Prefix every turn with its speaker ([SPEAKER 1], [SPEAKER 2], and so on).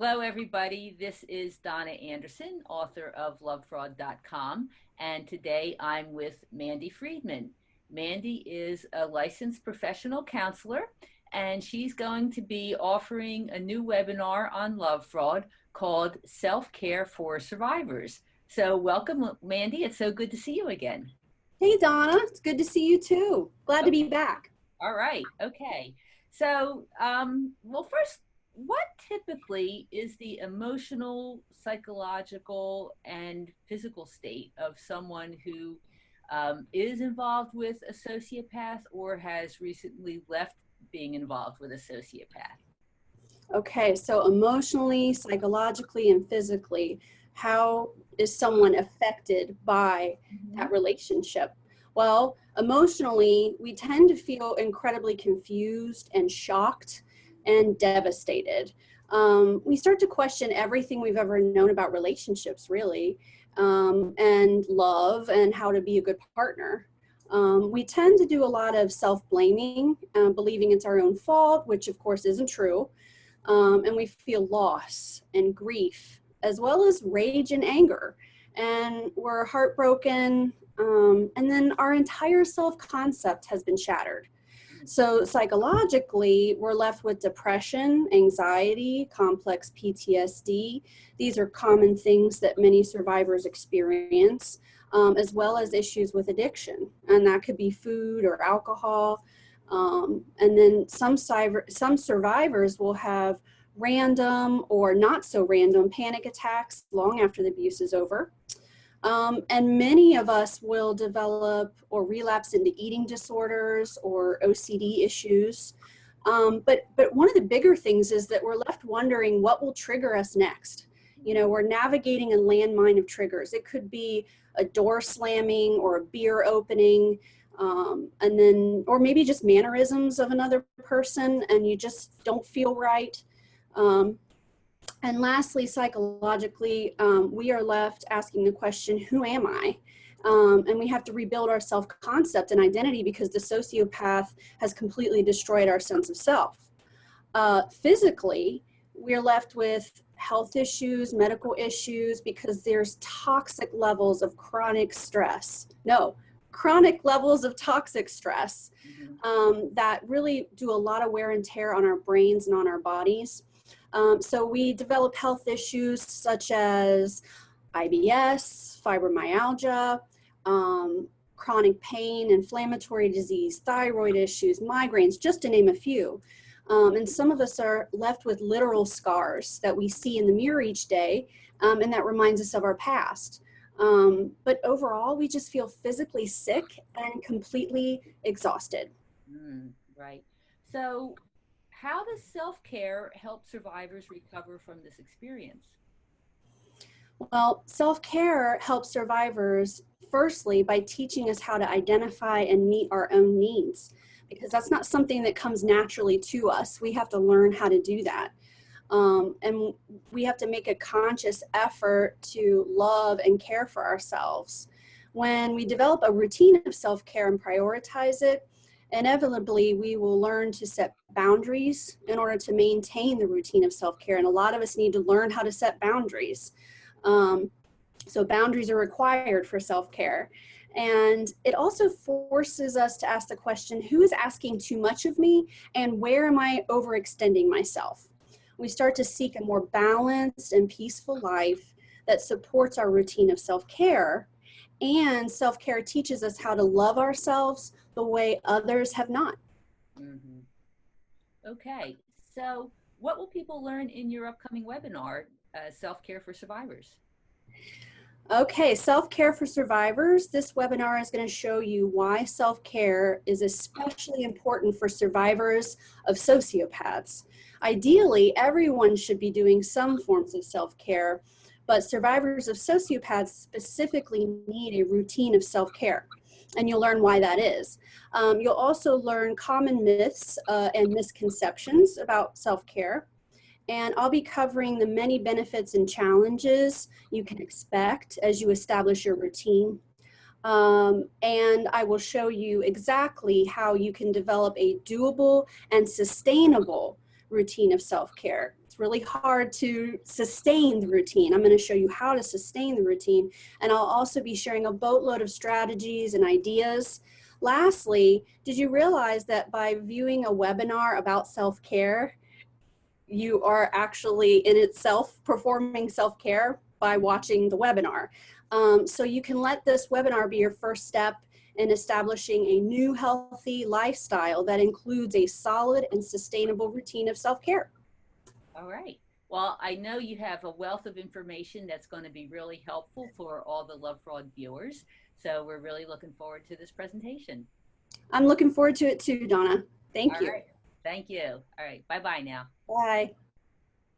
[SPEAKER 1] Hello, everybody. This is Donna Anderson, author of lovefraud.com, and today I'm with Mandy Friedman. Mandy is a licensed professional counselor, and she's going to be offering a new webinar on love fraud called Self-Care for Survivors. So welcome, Mandy. It's so good to see you again.
[SPEAKER 2] Hey Donna, it's good to see you too. Glad to be back.
[SPEAKER 1] All right. Okay. So, well, first, what typically is the emotional, psychological, and physical state of someone who is involved with a sociopath or has recently left being involved with a sociopath?
[SPEAKER 2] Okay, so emotionally, psychologically, and physically, how is someone affected by
[SPEAKER 1] Mhm.
[SPEAKER 2] that relationship? Well, emotionally, we tend to feel incredibly confused and shocked and devastated. We start to question everything we've ever known about relationships, really, and love and how to be a good partner. We tend to do a lot of self-blaming, believing it's our own fault, which of course isn't true. And we feel loss and grief, as well as rage and anger. And we're heartbroken, and then our entire self-concept has been shattered. So psychologically, we're left with depression, anxiety, complex PTSD. These are common things that many survivors experience, as well as issues with addiction. And that could be food or alcohol. And then some survivors will have random or not so random panic attacks long after the abuse is over. And many of us will develop or relapse into eating disorders or OCD issues. But one of the bigger things is that we're left wondering what will trigger us next. You know, we're navigating a landmine of triggers. It could be a door slamming or a beer opening, and then, or maybe just mannerisms of another person and you just don't feel right. And lastly, psychologically, we are left asking the question, who am I? And we have to rebuild our self-concept and identity because the sociopath has completely destroyed our sense of self. Physically, we're left with health issues, medical issues, because there's toxic levels of chronic stress. No, chronic levels of toxic stress that really do a lot of wear and tear on our brains and on our bodies. So we develop health issues such as IBS, fibromyalgia, chronic pain, inflammatory disease, thyroid issues, migraines, just to name a few. And some of us are left with literal scars that we see in the mirror each day, and that reminds us of our past. But overall, we just feel physically sick and completely exhausted.
[SPEAKER 1] Right. So, how does self-care help survivors recover from this experience?
[SPEAKER 2] Well, self-care helps survivors firstly by teaching us how to identify and meet our own needs, because that's not something that comes naturally to us. We have to learn how to do that. And we have to make a conscious effort to love and care for ourselves. When we develop a routine of self-care and prioritize it, inevitably we will learn to set boundaries in order to maintain the routine of self-care. And a lot of us need to learn how to set boundaries. So boundaries are required for self-care. And it also forces us to ask the question, who is asking too much of me and where am I overextending myself? We start to seek a more balanced and peaceful life that supports our routine of self-care. And self-care teaches us how to love ourselves the way others have not.
[SPEAKER 1] Mm-hmm. Okay. So, what will people learn in your upcoming webinar, Self-Care for Survivors?
[SPEAKER 2] Okay, self-care for survivors. This webinar is going to show you why self-care is especially important for survivors of sociopaths. Ideally, everyone should be doing some forms of self-care, but survivors of sociopaths specifically need a routine of self-care, and you'll learn why that is. You'll also learn common myths and misconceptions about self-care. And I'll be covering the many benefits and challenges you can expect as you establish your routine. And I will show you exactly how you can develop a doable and sustainable routine of self-care. It's really hard to sustain the routine. I'm going to show you how to sustain the routine, and I'll also be sharing a boatload of strategies and ideas. Lastly, did you realize that by viewing a webinar about self-care, you are actually in itself performing self-care by watching the webinar? So you can let this webinar be your first step in establishing a new healthy lifestyle that includes a solid and sustainable routine of self-care.
[SPEAKER 1] All right. Well, I know you have a wealth of information that's going to be really helpful for all the Love Fraud viewers. So we're really looking forward to this presentation.
[SPEAKER 2] I'm looking forward to it too, Donna. Thank
[SPEAKER 1] All
[SPEAKER 2] you.
[SPEAKER 1] right. Thank you. All right. Bye-bye now.
[SPEAKER 2] Bye.